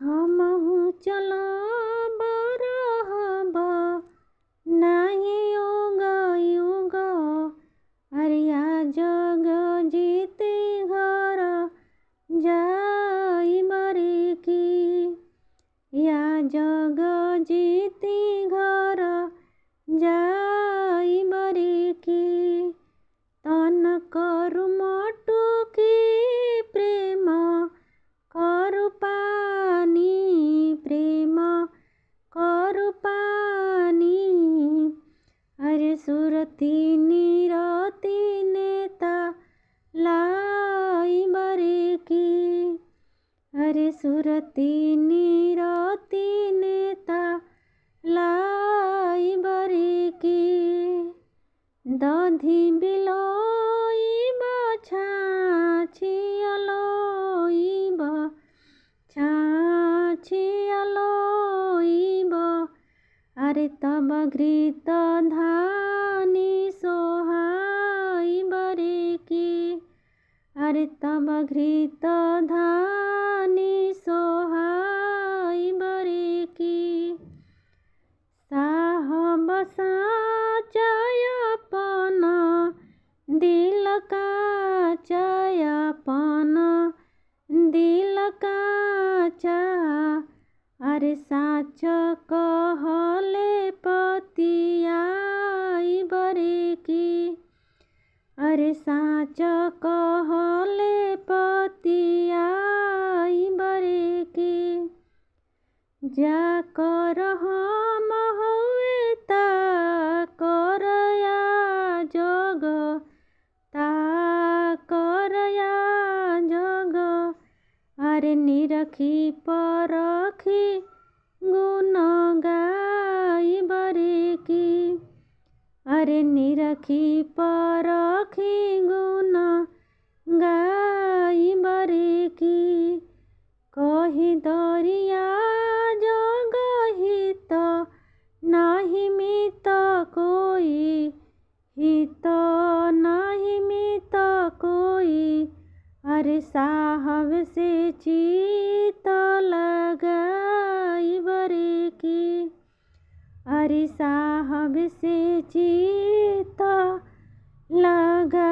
हमहु चलो बरहब नाही युग युग अरिया जग जीती घर जाई बरे की या जग जीती घर जाई बरे की तन करु मोटू की प्रेम करु पानी प्रेम करु पानी अरे सुरती निरती नेता लाई बरे की अरे सुरती निरती नेता लाई बरे की दधी बिलोइब छाछियलोइब छाछियलोइब अरे तब घृत धानी सोहाई बरे की अरे तब घृत धानी सोहाई बरे की साहब साचयपन दिल का चयपन दिल का चा अरे साच कहले पतियाई बरे की अरे साच कहले पतियाई बरे की जा कर हम हुए ता करया जग ता करया जग अरे निरखी परखी गुण गाई बरे की अरे निरखी परखी गुण गाई बरे की कही दरिया जग हित नाही मित कोई हित नाही मित कोई अरे साहब से चित लगाई बरे की अरे साहब से चित लगा